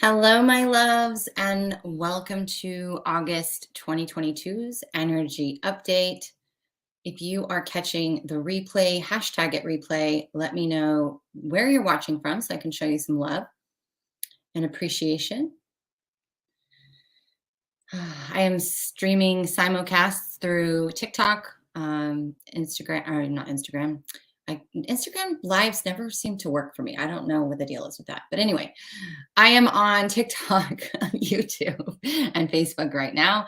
Hello, my loves, and welcome to August 2022's Energy Update. If you are catching the replay, hashtag it replay, let me know where you're watching from so I can show you some love and appreciation. I am streaming simulcasts through TikTok, Instagram, or not Instagram. Instagram lives never seem to work for me. I don't know what the deal is with that. But anyway, I am on TikTok, YouTube, and Facebook right now.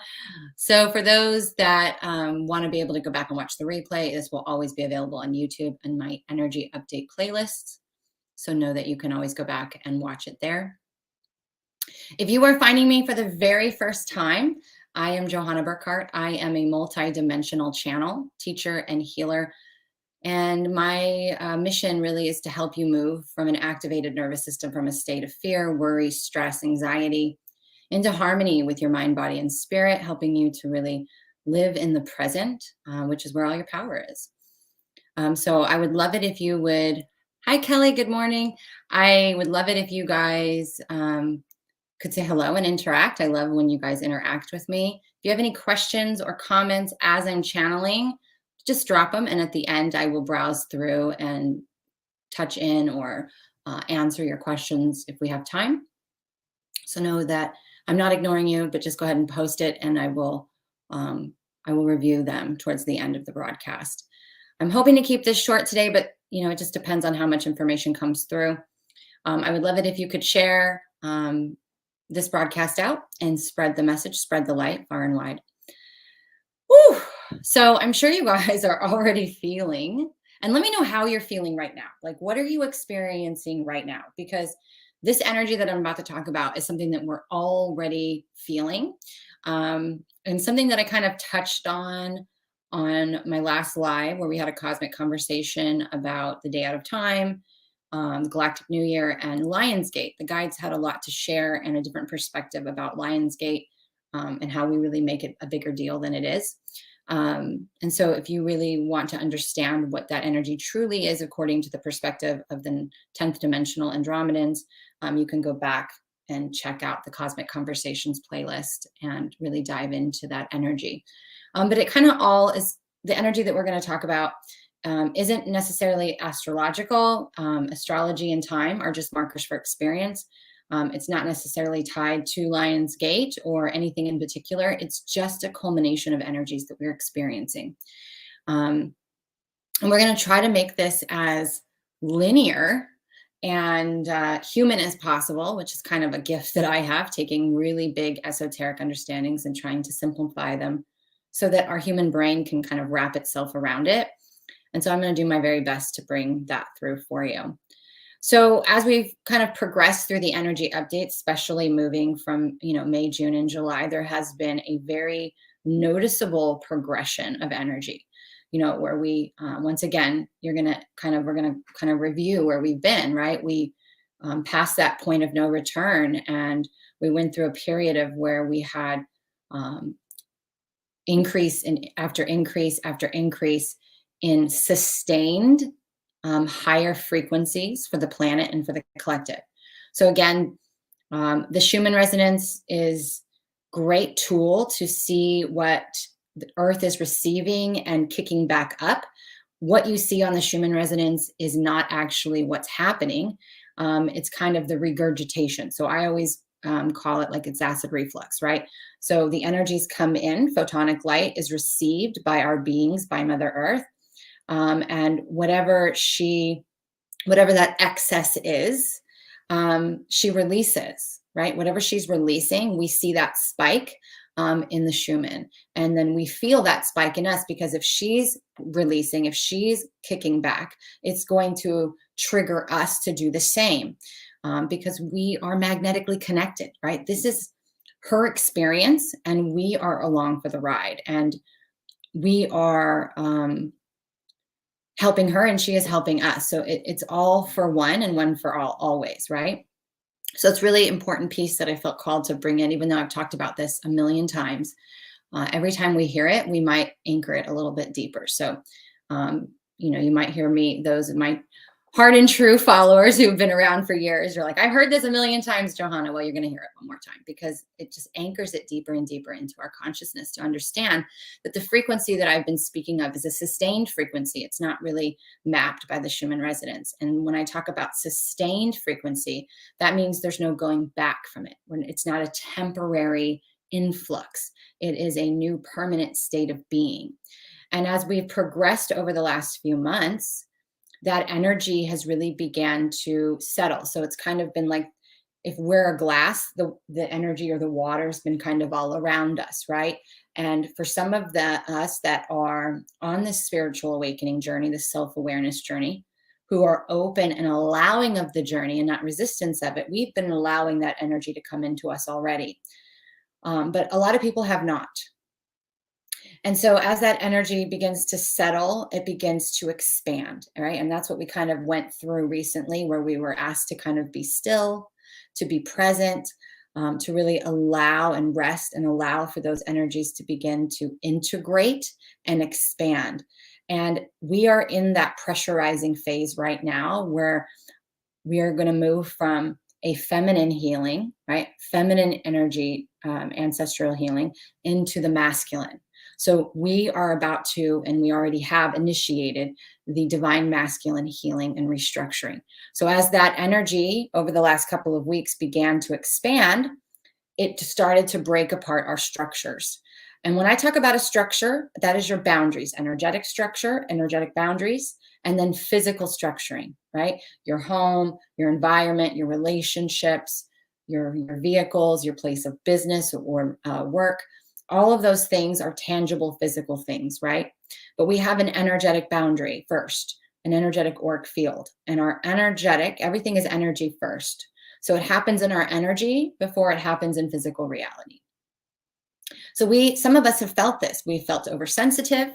So for those that want to be able to go back and watch the replay, this will always be available on YouTube and my Energy Update playlists. So know that you can always go back and watch it there. If you are finding me for the very first time, I am Johanna Burkhardt. I am a multi-dimensional channel, teacher, and healer. And my mission really is to help you move from an activated nervous system, from a state of fear, worry, stress, anxiety, into harmony with your mind, body, and spirit, helping you to really live in the present, which is where all your power is. So I would love it if you would. Hi, Kelly. Good morning. I would love it if you guys could say hello and interact. I love when you guys interact with me. If you have any questions or comments as I'm channeling, just drop them. And at the end, I will browse through and touch in or answer your questions if we have time. So know that I'm not ignoring you, but just go ahead and post it, and I will review them towards the end of the broadcast. I'm hoping to keep this short today, but it just depends on how much information comes through. I would love it if you could share this broadcast out and spread the message, spread the light far and wide. Woo! So I'm sure you guys are already feeling, and let me know how you're feeling right now. Like, what are you experiencing right now? Because this energy that I'm about to talk about is something that we're already feeling, and something that I kind of touched on my last live, where we had a cosmic conversation about the day out of time, the Galactic New Year, and Lionsgate. The guides had a lot to share and a different perspective about Lionsgate and how we really make it a bigger deal than it is. And so if you really want to understand what that energy truly is, according to the perspective of the 10th dimensional Andromedans, you can go back and check out the Cosmic Conversations playlist and really dive into that energy. But it kind of all is the energy that we're going to talk about. Isn't necessarily astrological. Astrology and time are just markers for experience. It's not necessarily tied to Lionsgate or anything in particular. It's just a culmination of energies that we're experiencing. And we're going to try to make this as linear and human as possible, which is kind of a gift that I have, taking really big esoteric understandings and trying to simplify them so that our human brain can kind of wrap itself around it. And so I'm going to do my very best to bring that through for you. So as we've kind of progressed through the energy updates, especially moving from, May, June, and July, there has been a very noticeable progression of energy, where we, once again, we're going to kind of review where we've been, right? We passed that point of no return, and we went through a period of where we had increase after increase after increase in sustained higher frequencies for the planet and for the collective. So again, the Schumann resonance is a great tool to see what the Earth is receiving and kicking back up. What you see on the Schumann resonance is not actually what's happening. It's kind of the regurgitation. So I always call it like it's acid reflux, right? So the energies come in, photonic light is received by our beings, by Mother Earth. And whatever that excess is, she releases, right? Whatever she's releasing, we see that spike in the Schumann. And then we feel that spike in us, because if she's releasing, if she's kicking back, it's going to trigger us to do the same, because we are magnetically connected, right? This is her experience, and we are along for the ride. And we are helping her, and she is helping us. So it's all for one and one for all, always, right? So it's really important piece that I felt called to bring in, even though I've talked about this a million times. Every time we hear it, we might anchor it a little bit deeper. So, you might hear me, those that might hard and true followers who've been around for years, you're like, I heard this a million times, Johanna. Well, you're going to hear it one more time, because it just anchors it deeper and deeper into our consciousness to understand that the frequency that I've been speaking of is a sustained frequency. It's not really mapped by the Schumann resonance. And when I talk about sustained frequency, that means there's no going back from it. It's not a temporary influx. It is a new permanent state of being. And as we've progressed over the last few months, that energy has really began to settle. So it's kind of been like, if we're a glass, the energy or the water has been kind of all around us, right? And for some of us that are on this spiritual awakening journey, this self-awareness journey, who are open and allowing of the journey and not resistance of it, we've been allowing that energy to come into us already. But a lot of people have not. And so as that energy begins to settle, it begins to expand, right? And that's what we kind of went through recently, where we were asked to kind of be still, to be present, to really allow and rest and allow for those energies to begin to integrate and expand. And we are in that pressurizing phase right now, where we are going to move from a feminine healing, right? Feminine energy, ancestral healing, into the masculine. So we are about to, and we already have initiated, the divine masculine healing and restructuring. So as that energy over the last couple of weeks began to expand, it started to break apart our structures. And when I talk about a structure, that is your boundaries: energetic structure, energetic boundaries, and then physical structuring, right? Your home, your environment, your relationships, your vehicles, your place of business or work. All of those things are tangible physical things, right? But we have an energetic boundary first, an energetic auric field. And our energetic, everything is energy first. So it happens in our energy before it happens in physical reality. So some of us have felt this. We felt oversensitive.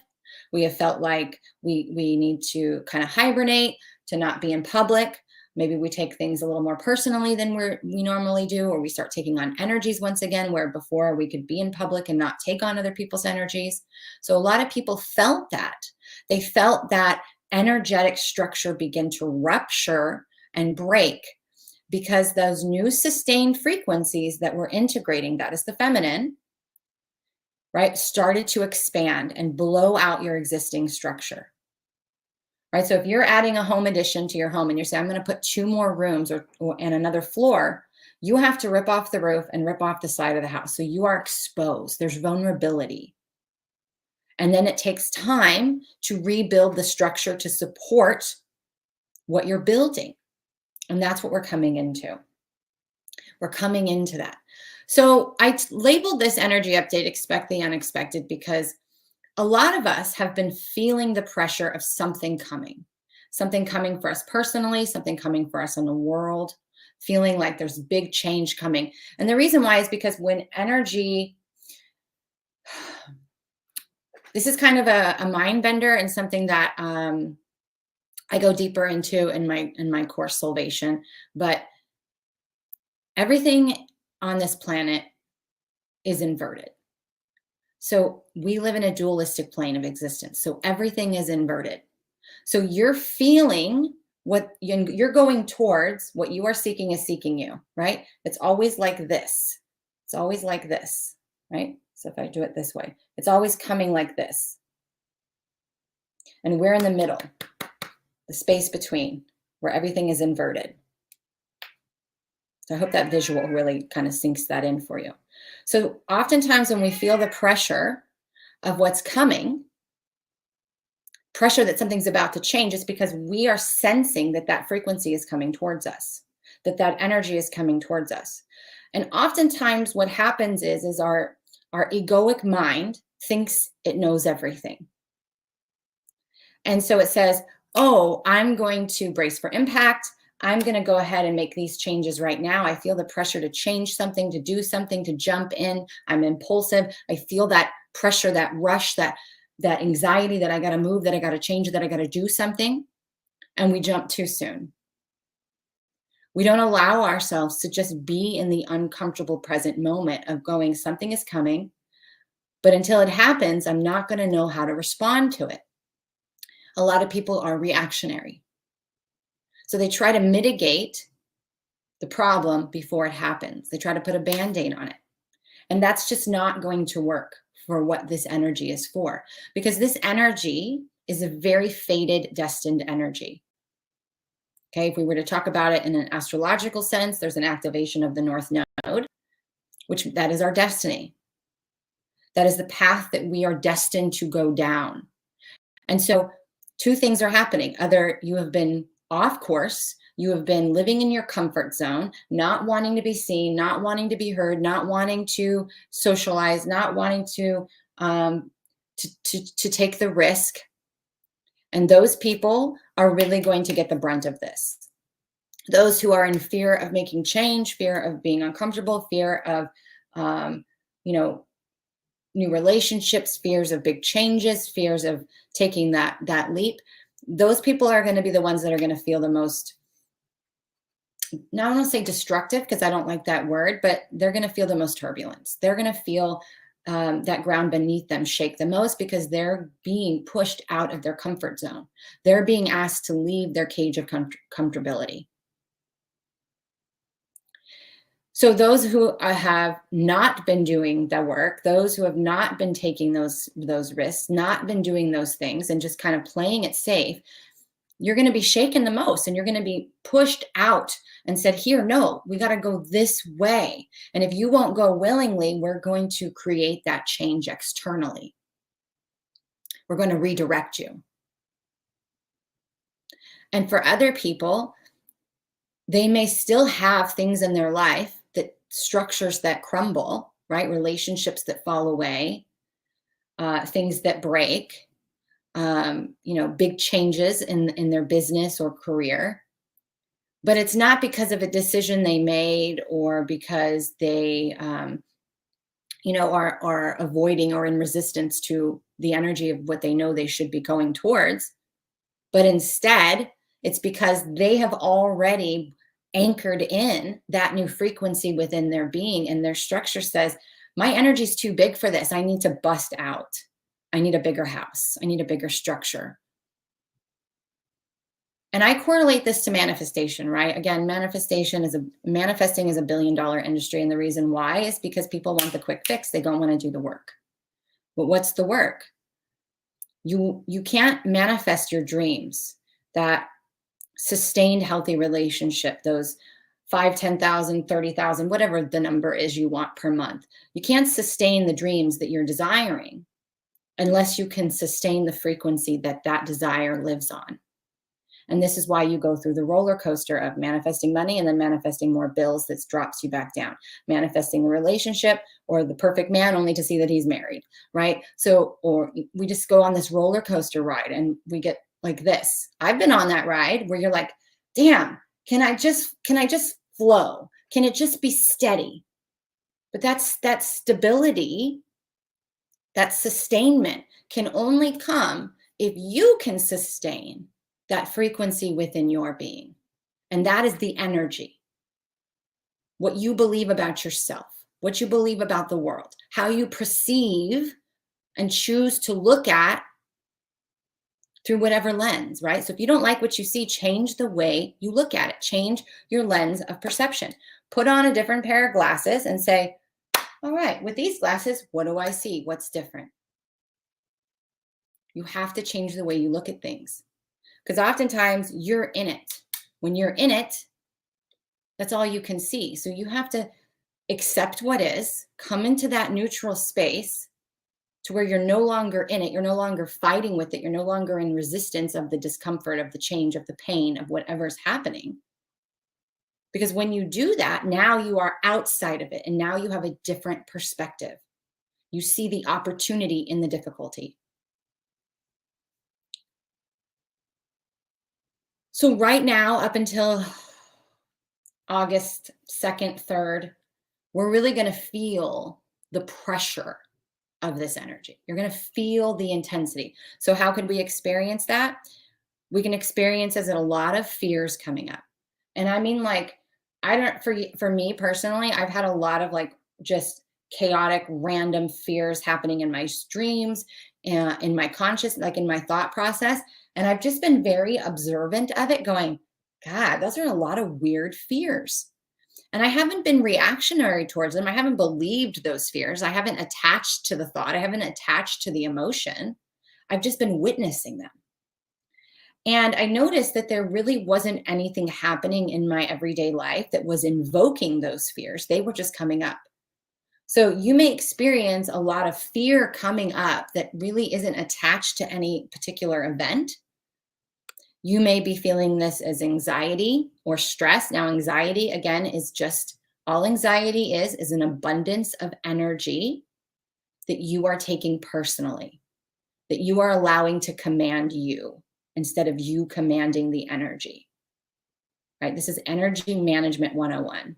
We have felt like we need to kind of hibernate, to not be in public. Maybe we take things a little more personally than we normally do, or we start taking on energies once again, where before we could be in public and not take on other people's energies. So a lot of people felt that. They felt that energetic structure begin to rupture and break, because those new sustained frequencies that we're integrating, that is the feminine, right, started to expand and blow out your existing structure. Right. So if you're adding a home addition to your home and you're saying, I'm going to put 2 more rooms and another floor, you have to rip off the roof and rip off the side of the house. So you are exposed. There's vulnerability. And then it takes time to rebuild the structure to support what you're building. And that's what we're coming into. We're coming into that. So I labeled this energy update, Expect the Unexpected, because a lot of us have been feeling the pressure of something coming for us personally, something coming for us in the world, feeling like there's big change coming. And the reason why is because when energy, this is kind of a mind bender and something that I go deeper into in my course Salvation, but everything on this planet is inverted. So we live in a dualistic plane of existence. So everything is inverted. So you're feeling what you're going towards, what you are seeking is seeking you, right? It's always like this. It's always like this, right? So if I do it this way, it's always coming like this. And we're in the middle, the space between, where everything is inverted. So I hope that visual really kind of sinks that in for you. So oftentimes when we feel the pressure of what's coming, pressure that something's about to change, is because we are sensing that frequency is coming towards us, that energy is coming towards us. And oftentimes what happens is our egoic mind thinks it knows everything. And so it says, oh, I'm going to brace for impact. I'm going to go ahead and make these changes right now. I feel the pressure to change something, to do something, to jump in. I'm impulsive. I feel that pressure, that rush, that anxiety that I got to move, that I got to change, that I got to do something. And we jump too soon. We don't allow ourselves to just be in the uncomfortable present moment of going, something is coming, but until it happens, I'm not going to know how to respond to it. A lot of people are reactionary. So they try to mitigate the problem before it happens. They try to put a Band-Aid on it. And that's just not going to work for what this energy is for, because this energy is a very fated, destined energy. Okay, if we were to talk about it in an astrological sense, there's an activation of the North Node, which that is our destiny. That is the path that we are destined to go down. And so two things are happening. Either you have been off course, you have been living in your comfort zone, not wanting to be seen, not wanting to be heard, not wanting to socialize, not wanting to take the risk. And those people are really going to get the brunt of this. Those who are in fear of making change, fear of being uncomfortable, fear of, new relationships, fears of big changes, fears of taking that leap, those people are going to be the ones that are going to feel the most, now I don't want to say destructive because I don't like that word, but they're going to feel the most turbulence. They're going to feel that ground beneath them shake the most because they're being pushed out of their comfort zone. They're being asked to leave their cage of comfortability. So those who have not been doing the work, those who have not been taking those risks, not been doing those things and just kind of playing it safe, you're going to be shaken the most, and you're going to be pushed out and said, here, no, we got to go this way. And if you won't go willingly, we're going to create that change externally. We're going to redirect you. And for other people, they may still have things in their life, that structures that crumble, right? Relationships that fall away, things that break, big changes in their business or career. But it's not because of a decision they made or because they, are avoiding or in resistance to the energy of what they know they should be going towards. But instead, it's because they have already anchored in that new frequency within their being, and their structure says, my energy is too big for this. I need to bust out. I need a bigger house. I need a bigger structure. And I correlate this to manifestation, right? Again, manifesting is a $1 billion industry. And the reason why is because people want the quick fix. They don't want to do the work. But what's the work? You can't manifest your dreams, that sustained healthy relationship, those 5, 10,000, 30,000, whatever the number is you want per month. You can't sustain the dreams that you're desiring unless you can sustain the frequency that desire lives on. And this is why you go through the roller coaster of manifesting money and then manifesting more bills that drops you back down, manifesting a relationship or the perfect man only to see that he's married, right? So, or we just go on this roller coaster ride and we get like this. I've been on that ride where you're like, damn, can I just flow? Can it just be steady? But that stability, that sustainment can only come if you can sustain that frequency within your being. And that is the energy. What you believe about yourself, what you believe about the world, how you perceive and choose to look at through whatever lens, right? So if you don't like what you see, change the way you look at it. Change your lens of perception. Put on a different pair of glasses and say, all right, with these glasses, what do I see? What's different? You have to change the way you look at things. Because oftentimes you're in it. When you're in it, that's all you can see. So you have to accept what is, come into that neutral space to where you're no longer in it. You're no longer fighting with it. You're no longer in resistance of the discomfort, of the change, of the pain, of whatever's happening. Because when you do that, now you are outside of it. And now you have a different perspective. You see the opportunity in the difficulty. So right now, up until August 2nd, 3rd, we're really going to feel the pressure of this energy. You're going to feel the intensity. So how could we experience that? We can experience as a lot of fears coming up. And I mean, like, for me personally, I've had a lot of like just chaotic, random fears happening in my dreams, in my conscious, like in my thought process. And I've just been very observant of it, going, God, those are a lot of weird fears. And I haven't been reactionary towards them. I haven't believed those fears. I haven't attached to the thought. I haven't attached to the emotion. I've just been witnessing them. And I noticed that there really wasn't anything happening in my everyday life that was invoking those fears. They were just coming up. So you may experience a lot of fear coming up that really isn't attached to any particular event. You may be feeling this as anxiety or stress. Now, anxiety, again, is just all anxiety is an abundance of energy that you are taking personally, that you are allowing to command you instead of you commanding the energy, right? This is energy management 101.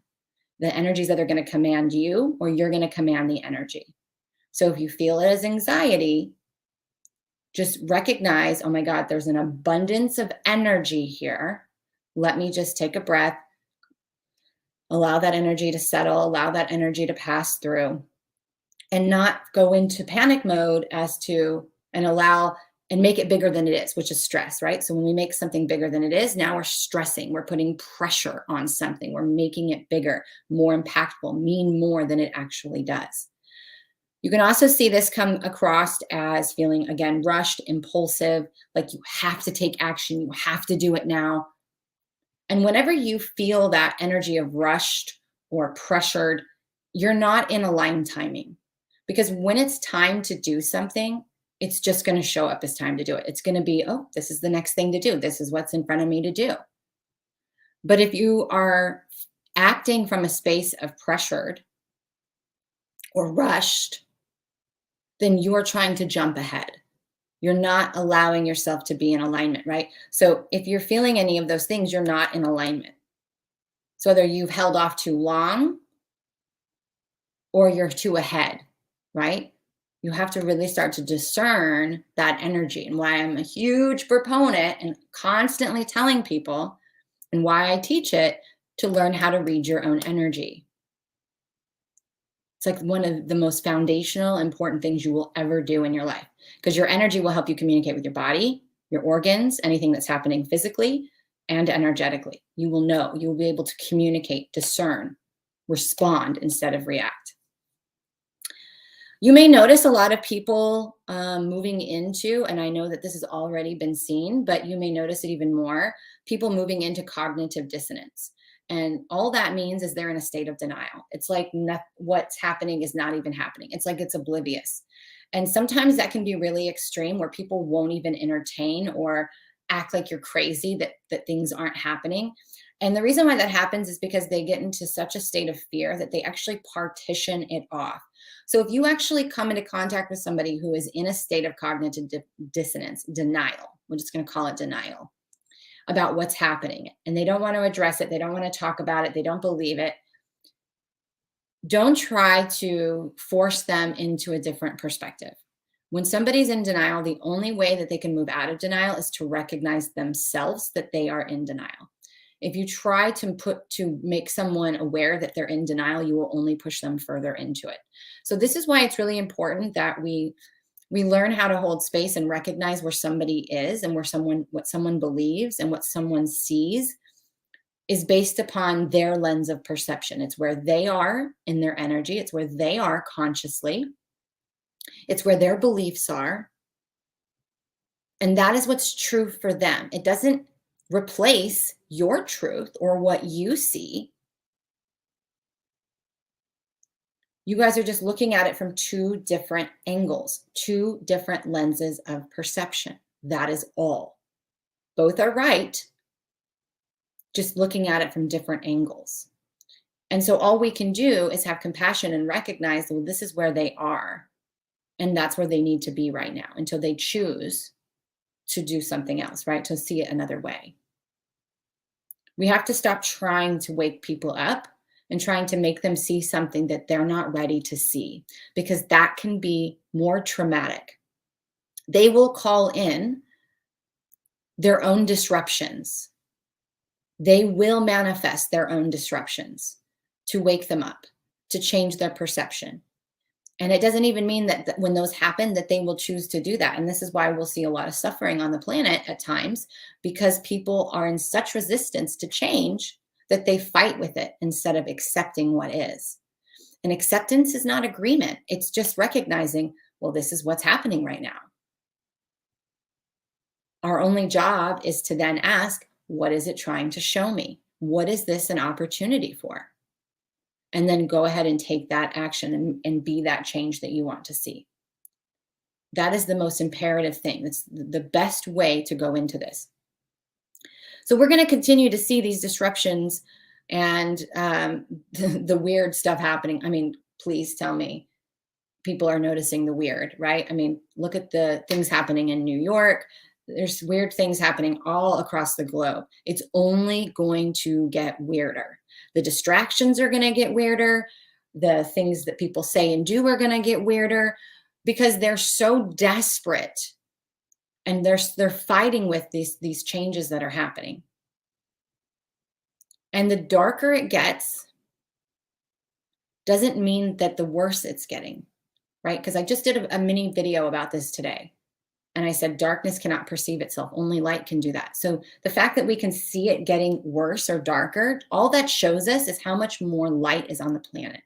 The energies that are going to command you, or you're going to command the energy. So if you feel it as anxiety, just recognize, oh my God, there's an abundance of energy here. Let me just take a breath, allow that energy to settle, allow that energy to pass through, and not go into panic mode as to, and allow and make it bigger than it is, which is stress, right? So when we make something bigger than it is, now we're stressing, we're putting pressure on something, we're making it bigger, more impactful, mean more than it actually does. You can also see this come across as feeling, again, rushed, impulsive, like you have to take action, you have to do it now. And whenever you feel that energy of rushed or pressured, you're not in aligned timing. Because when it's time to do something, it's just going to show up as time to do it. It's going to be, oh, this is the next thing to do. This is what's in front of me to do. But if you are acting from a space of pressured or rushed, then you are trying to jump ahead. You're not allowing yourself to be in alignment, right? So if you're feeling any of those things, you're not in alignment. So whether you've held off too long or you're too ahead, right? You have to really start to discern that energy, and why I'm a huge proponent and constantly telling people, and why I teach it, to learn how to read your own energy. It's like one of the most foundational, important things you will ever do in your life, because your energy will help you communicate with your body, your organs, anything that's happening physically and energetically. You will know, you will be able to communicate, discern, respond instead of react. You may notice a lot of people moving into, and I know that this has already been seen, but you may notice it even more, people moving into cognitive dissonance. And all that means is they're in a state of denial. It's like what's happening is not even happening. It's like it's oblivious. And sometimes that can be really extreme, where people won't even entertain or act like you're crazy that things aren't happening. And the reason why that happens is because they get into such a state of fear that they actually partition it off. So if you actually come into contact with somebody who is in a state of cognitive dissonance, denial, we're just going to call it denial, about what's happening, and they don't want to address it, they don't want to talk about it, they don't believe it, don't try to force them into a different perspective. When somebody's in denial, the only way that they can move out of denial is to recognize themselves that they are in denial. If you try to make someone aware that they're in denial, you will only push them further into it. So this is why it's really important that we learn how to hold space and recognize where somebody is, and what someone believes and what someone sees is based upon their lens of perception. It's where they are in their energy. It's where they are consciously. It's where their beliefs are. And that is what's true for them. It doesn't replace your truth or what you see. You guys are just looking at it from two different angles, two different lenses of perception. That is all. Both are right, just looking at it from different angles. And so all we can do is have compassion and recognize, well, this is where they are. And that's where they need to be right now until they choose to do something else, right? To see it another way. We have to stop trying to wake people up and trying to make them see something that they're not ready to see, because that can be more traumatic. They will call in their own disruptions. They will manifest their own disruptions to wake them up, to change their perception. And it doesn't even mean that when those happen that they will choose to do that. And this is why we'll see a lot of suffering on the planet at times, because people are in such resistance to change that they fight with it instead of accepting what is. And acceptance is not agreement. It's just recognizing, well, this is what's happening right now. Our only job is to then ask, what is it trying to show me? What is this an opportunity for? And then go ahead and take that action and be that change that you want to see. That is the most imperative thing. It's the best way to go into this. So we're going to continue to see these disruptions and the weird stuff happening. I mean, please tell me people are noticing the weird, right? I mean, look at the things happening in New York. There's weird things happening all across the globe. It's only going to get weirder. The distractions are going to get weirder. The things that people say and do are going to get weirder because they're so desperate and they're fighting with these changes that are happening. And the darker it gets doesn't mean that the worse it's getting, right? Because I just did a mini video about this today. And I said, darkness cannot perceive itself. Only light can do that. So the fact that we can see it getting worse or darker, all that shows us is how much more light is on the planet.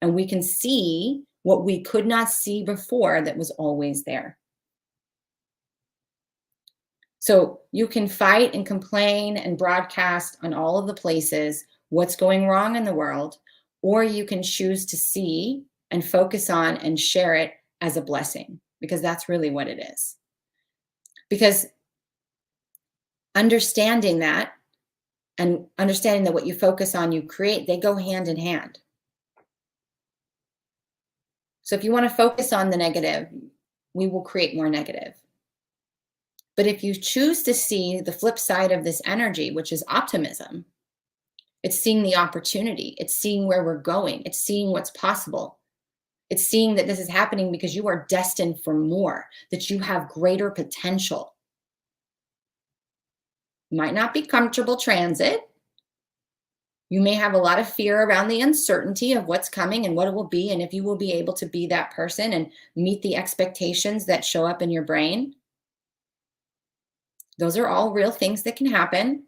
And we can see what we could not see before that was always there. So you can fight and complain and broadcast on all of the places what's going wrong in the world, or you can choose to see and focus on and share it as a blessing, because that's really what it is. Because understanding that and understanding that what you focus on, you create, they go hand in hand. So if you want to focus on the negative, we will create more negative. But if you choose to see the flip side of this energy, which is optimism, it's seeing the opportunity, it's seeing where we're going, it's seeing what's possible. It's seeing that this is happening because you are destined for more, that you have greater potential. Might not be comfortable transit. You may have a lot of fear around the uncertainty of what's coming and what it will be, and if you will be able to be that person and meet the expectations that show up in your brain. Those are all real things that can happen,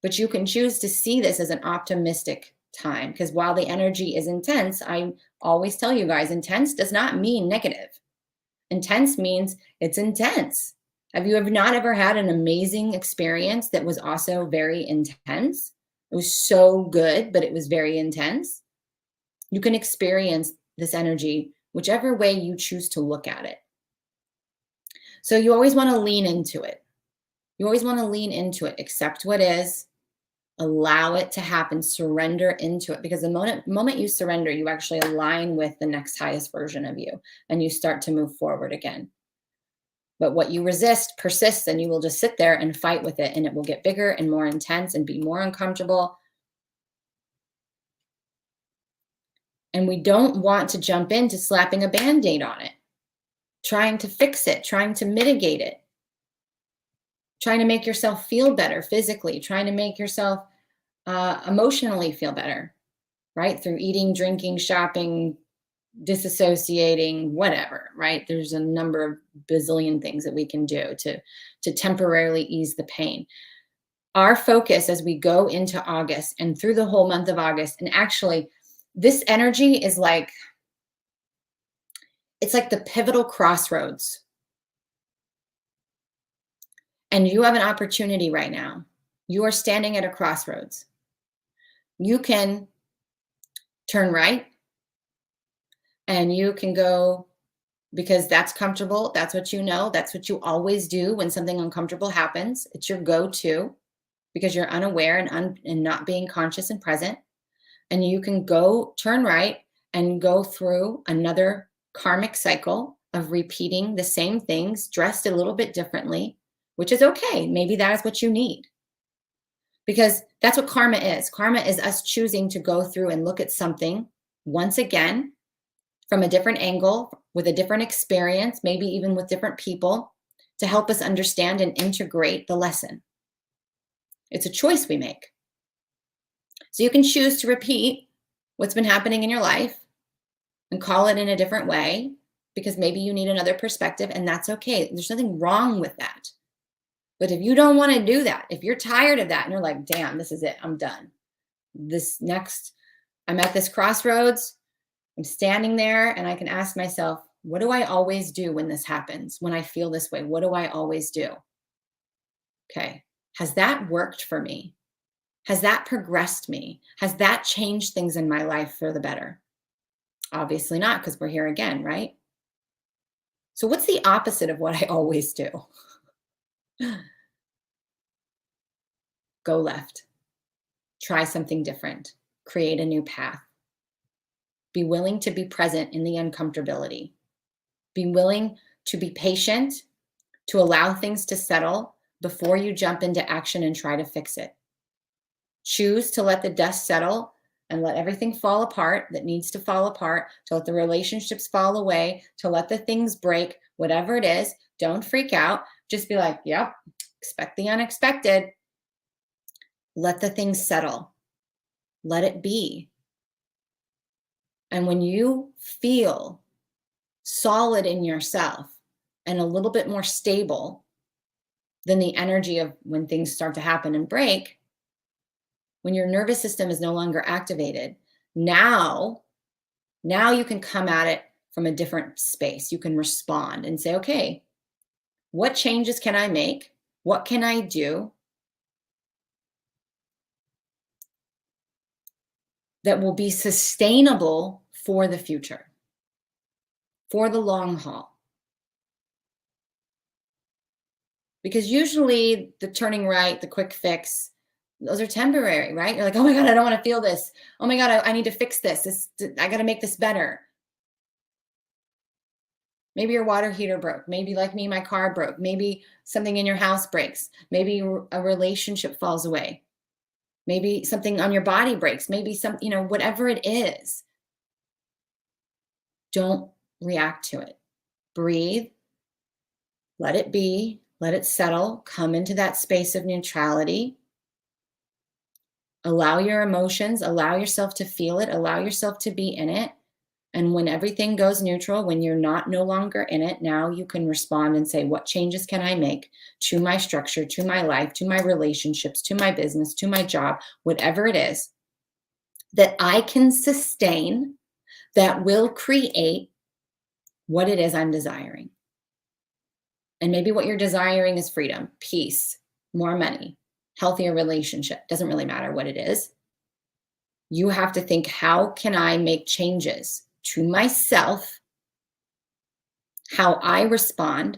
but you can choose to see this as an optimistic time, because while the energy is intense, I always tell you guys, intense does not mean negative. Intense means it's intense. Have you not ever had an amazing experience that was also very intense? It was so good, but it was very intense. You can experience this energy whichever way you choose to look at it. So you always want to lean into it. You always want to lean into it, accept what is, allow it to happen, surrender into it. Because the moment you surrender, you actually align with the next highest version of you and you start to move forward again. But what you resist persists, and you will just sit there and fight with it, and it will get bigger and more intense and be more uncomfortable. And we don't want to jump into slapping a Band-Aid on it, trying to fix it, trying to mitigate it, trying to make yourself feel better physically, trying to make yourself emotionally feel better, right? Through eating, drinking, shopping, disassociating, whatever, right? There's a number of bazillion things that we can do to temporarily ease the pain. Our focus as we go into August and through the whole month of August, and actually this energy is like, it's like the pivotal crossroads. And you have an opportunity right now. You are standing at a crossroads. You can turn right and you can go because that's comfortable. That's what you know. That's what you always do when something uncomfortable happens. It's your go-to because you're unaware and not being conscious and present. And you can go turn right and go through another karmic cycle of repeating the same things, dressed a little bit differently, which is okay. Maybe that is what you need. Because that's what karma is. Karma is us choosing to go through and look at something once again from a different angle, with a different experience, maybe even with different people, to help us understand and integrate the lesson. It's a choice we make. So you can choose to repeat what's been happening in your life, and call it in a different way, because maybe you need another perspective, and that's okay. There's nothing wrong with that. But if you don't want to do that, if you're tired of that and you're like, damn, this is it, I'm done. I'm at this crossroads, I'm standing there, and I can ask myself, what do I always do when this happens? When I feel this way, what do I always do? Okay. Has that worked for me? Has that progressed me? Has that changed things in my life for the better? Obviously not, because we're here again, right? So what's the opposite of what I always do? Go left. Try something different. Create a new path. Be willing to be present in the uncomfortability. Be willing to be patient, to allow things to settle before you jump into action and try to fix it. Choose to let the dust settle and let everything fall apart that needs to fall apart, to let the relationships fall away, to let the things break, whatever it is. Don't freak out. Just be like, yep, expect the unexpected. Let the things settle. Let it be. And when you feel solid in yourself and a little bit more stable than the energy of when things start to happen and break, when your nervous system is no longer activated, now you can come at it from a different space. You can respond and say, okay, what changes can I make? What can I do that will be sustainable for the future, for the long haul? Because usually the turning right, the quick fix, those are temporary, right? You're like, oh my God, I don't want to feel this. Oh my God, I need to fix this. I got to make this better. Maybe your water heater broke. Maybe, like me, my car broke. Maybe something in your house breaks. Maybe a relationship falls away. Maybe something on your body breaks. Maybe whatever it is. Don't react to it. Breathe. Let it be. Let it settle. Come into that space of neutrality. Allow your emotions. Allow yourself to feel it. Allow yourself to be in it. And when everything goes neutral, when you're no longer in it, now you can respond and say, what changes can I make to my structure, to my life, to my relationships, to my business, to my job, whatever it is, that I can sustain, that will create what it is I'm desiring. And maybe what you're desiring is freedom, peace, more money, healthier relationship. Doesn't really matter what it is. You have to think, how can I make changes to myself, how I respond,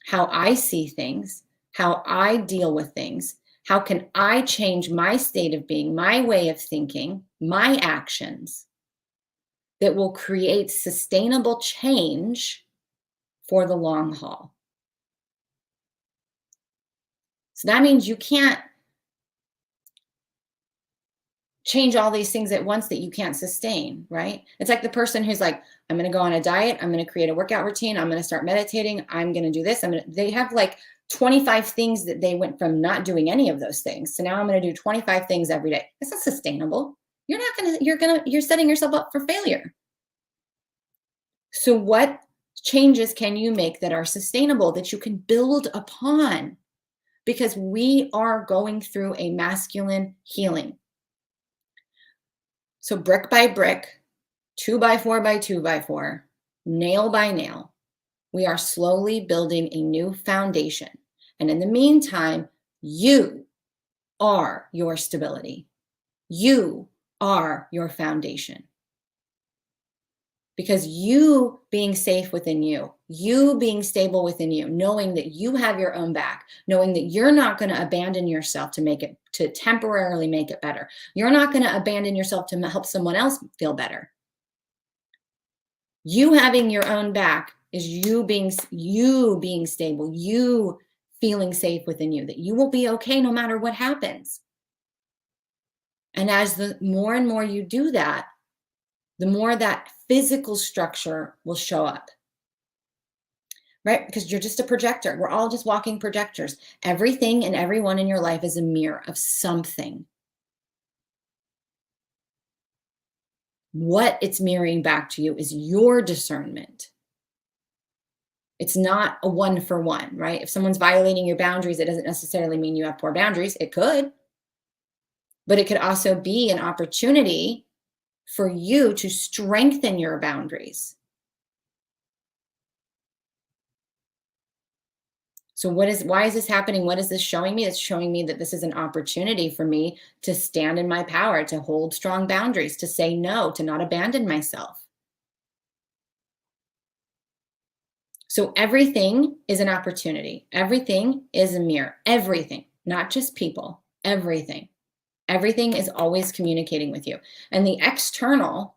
how I see things, how I deal with things? How can I change my state of being, my way of thinking, my actions that will create sustainable change for the long haul? So that means you can't change all these things at once that you can't sustain, right? It's like the person who's like, I'm going to go on a diet. I'm going to create a workout routine. I'm going to start meditating. I'm going to do this. They have like 25 things that they went from not doing any of those things. So now I'm going to do 25 things every day. That's not sustainable. You're setting yourself up for failure. So what changes can you make that are sustainable, that you can build upon? Because we are going through a masculine healing. So brick by brick, 2x4 by 2x4, nail by nail, we are slowly building a new foundation. And in the meantime, you are your stability. You are your foundation. Because you being safe within you being stable within you, knowing that you have your own back, knowing that you're not going to abandon yourself to temporarily make it better. You're not going to abandon yourself to help someone else feel better. You having your own back is you being stable, you feeling safe within you, that you will be okay no matter what happens. And as the more and more you do that, the more that physical structure will show up, right? Because you're just a projector. We're all just walking projectors. Everything and everyone in your life is a mirror of something. what it's mirroring back to you is your discernment. It's not a one-for-one, right? If someone's violating your boundaries, it doesn't necessarily mean you have poor boundaries. It could, but it could also be an opportunity for you to strengthen your boundaries. So why is this happening? What is this showing me? It's showing me that this is an opportunity for me to stand in my power, to hold strong boundaries, to say no, to not abandon myself. So everything is an opportunity. Everything is a mirror. Everything, not just people, everything. Everything is always communicating with you. And the external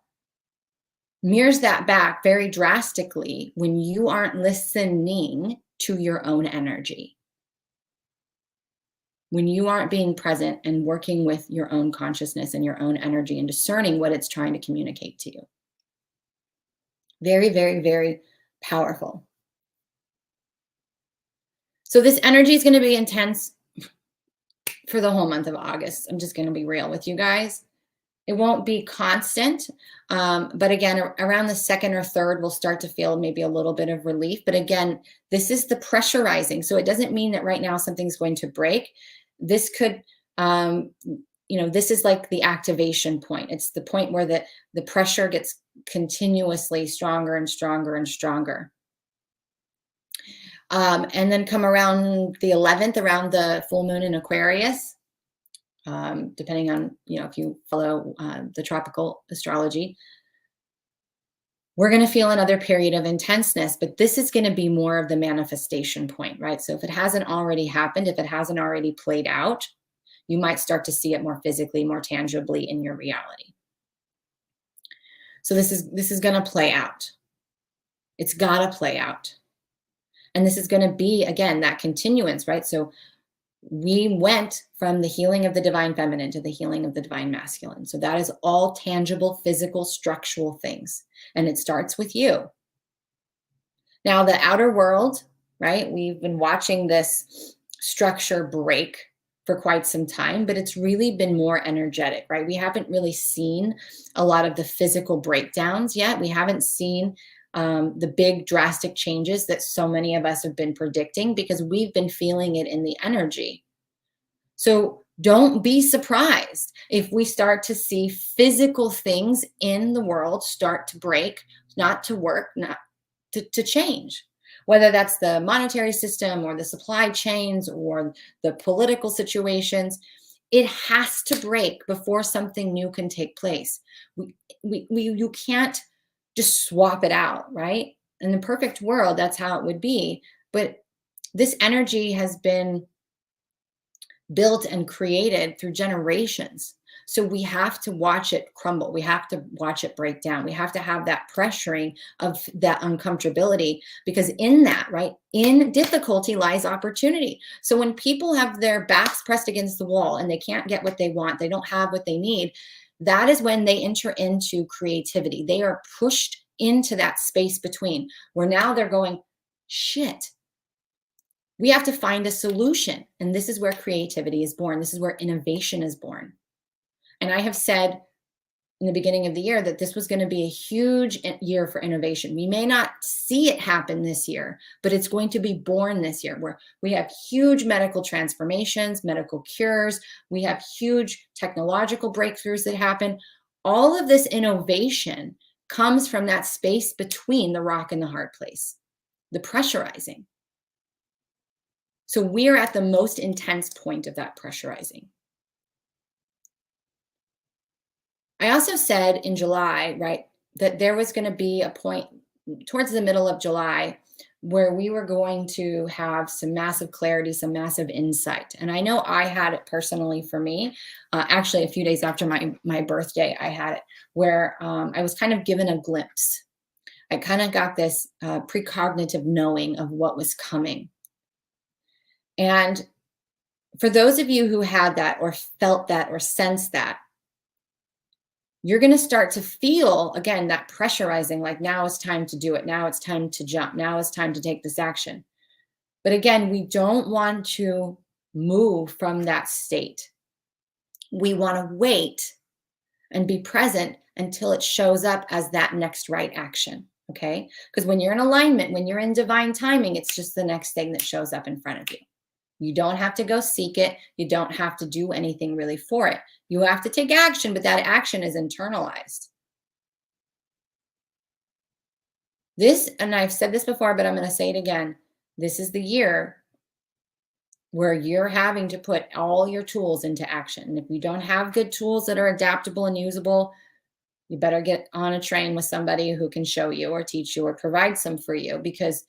mirrors that back very drastically when you aren't listening to your own energy. When you aren't being present and working with your own consciousness and your own energy and discerning what it's trying to communicate to you. Very, very, very powerful. So this energy is going to be intense for the whole month of August. I'm just going to be real with you guys. It won't be constant, but again, around the 2nd or 3rd, we'll start to feel maybe a little bit of relief. But again, this is the pressurizing. So it doesn't mean that right now something's going to break. This could, this is like the activation point. It's the point where the pressure gets continuously stronger and stronger and stronger. And then come around the 11th, around the full moon in Aquarius, depending on, if you follow the tropical astrology, we're going to feel another period of intenseness, but this is going to be more of the manifestation point, right? So if it hasn't already happened, if it hasn't already played out, you might start to see it more physically, more tangibly in your reality. So this is going to play out. It's got to play out. And this is going to be, again, that continuance, right? So we went from the healing of the divine feminine to the healing of the divine masculine. So that is all tangible, physical, structural things. And it starts with you. Now, the outer world, right? We've been watching this structure break for quite some time, but it's really been more energetic, right? We haven't really seen a lot of the physical breakdowns yet. We haven't seen the big drastic changes that so many of us have been predicting because we've been feeling it in the energy. So don't be surprised if we start to see physical things in the world start to break, not to work, not to change. Whether that's the monetary system or the supply chains or the political situations, it has to break before something new can take place. You can't just swap it out, right? In the perfect world, that's how it would be. But this energy has been built and created through generations. So we have to watch it crumble. We have to watch it break down. We have to have that pressuring of that uncomfortability, because in that, right, in difficulty lies opportunity. So when people have their backs pressed against the wall and they can't get what they want, they don't have what they need, that is when they enter into creativity. They are pushed into that space between where now they're going, shit, we have to find a solution. And this is where creativity is born. This is where innovation is born. And I have said in the beginning of the year that this was going to be a huge year for innovation. We may not see it happen this year, but it's going to be born this year, where we have huge medical transformations, medical cures. We have huge technological breakthroughs that happen. All of this innovation comes from that space between the rock and the hard place, the pressurizing. So we're at the most intense point of that pressurizing. I also said in July, right, that there was going to be a point towards the middle of July where we were going to have some massive clarity, some massive insight. And I know I had it personally for me. Actually, a few days after my birthday, I had it where I was kind of given a glimpse. I kind of got this precognitive knowing of what was coming. And for those of you who had that or felt that or sensed that, you're going to start to feel, again, that pressurizing, like now it's time to do it. Now it's time to jump. Now it's time to take this action. But again, we don't want to move from that state. We want to wait and be present until it shows up as that next right action. Okay? Because when you're in alignment, when you're in divine timing, it's just the next thing that shows up in front of you. You don't have to go seek it. You don't have to do anything really for it. You have to take action, but that action is internalized. This, and I've said this before, but I'm going to say it again. This is the year where you're having to put all your tools into action. And if you don't have good tools that are adaptable and usable, you better get on a train with somebody who can show you or teach you or provide some for you, because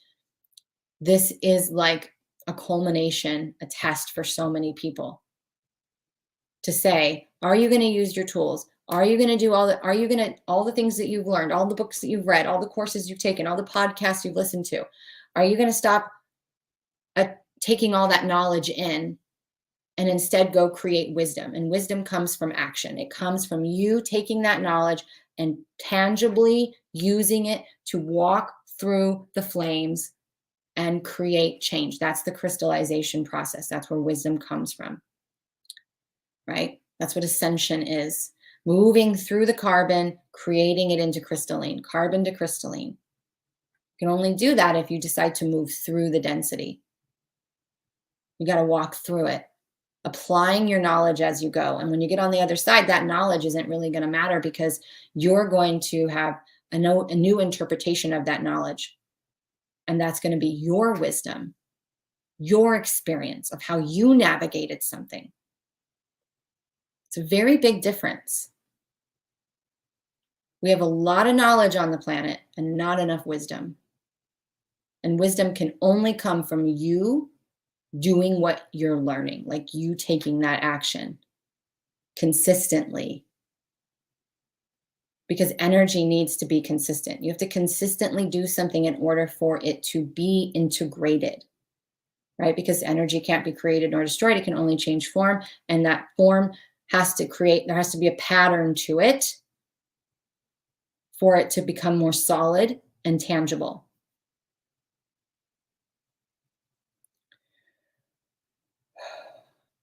this is like a culmination, a test for so many people to say, are you going to use your tools? Are you going to do all the things that you've learned, all the books that you've read, all the courses you've taken, all the podcasts you've listened to? Are you going to stop taking all that knowledge in and instead go create wisdom? And wisdom comes from action. It comes from you taking that knowledge and tangibly using it to walk through the flames and create change. That's the crystallization process. That's where wisdom comes from, right? That's what ascension is. Moving through the carbon, creating it into crystalline, carbon to crystalline. You can only do that if you decide to move through the density. You got to walk through it, applying your knowledge as you go. And when you get on the other side, that knowledge isn't really going to matter, because you're going to have a new interpretation of that knowledge. And that's going to be your wisdom, your experience of how you navigated something. It's a very big difference. We have a lot of knowledge on the planet and not enough wisdom. And wisdom can only come from you doing what you're learning, like you taking that action consistently. Because energy needs to be consistent. You have to consistently do something in order for it to be integrated, right? Because energy can't be created nor destroyed. It can only change form. And that form has to there has to be a pattern to it for it to become more solid and tangible.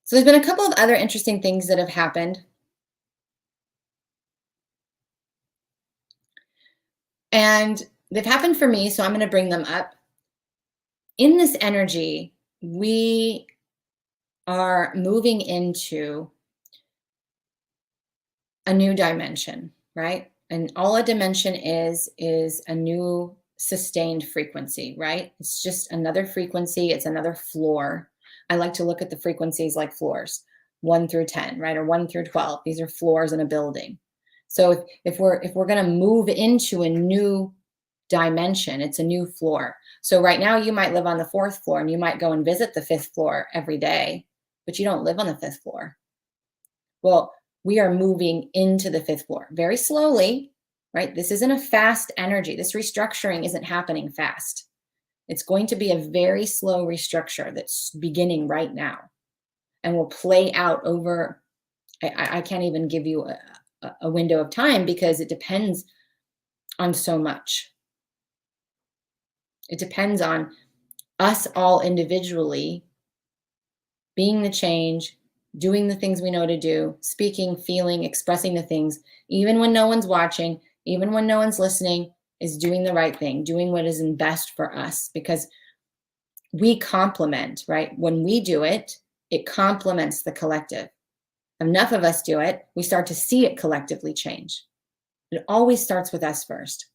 So there's been a couple of other interesting things that have happened. And they've happened for me, so I'm going to bring them up. In this energy, we are moving into a new dimension, right? And all a dimension is a new sustained frequency, right? It's just another frequency. It's another floor. I like to look at the frequencies like floors, 1 through 10, right? Or 1 through 12. These are floors in a building. So if we're going to move into a new dimension, it's a new floor. So right now you might live on the 4th floor and you might go and visit the 5th floor every day, but you don't live on the 5th floor. Well, we are moving into the 5th floor very slowly, right? This isn't a fast energy. This restructuring isn't happening fast. It's going to be a very slow restructure that's beginning right now and will play out over, I can't even give you a window of time, because it depends on so much. It depends on us all individually being the change, doing the things we know to do, speaking, feeling, expressing the things, even when no one's watching, even when no one's listening, is doing the right thing, doing what is in best for us, because we complement, right? When we do it, it complements the collective. Enough of us do it, we start to see it collectively change. It always starts with us first.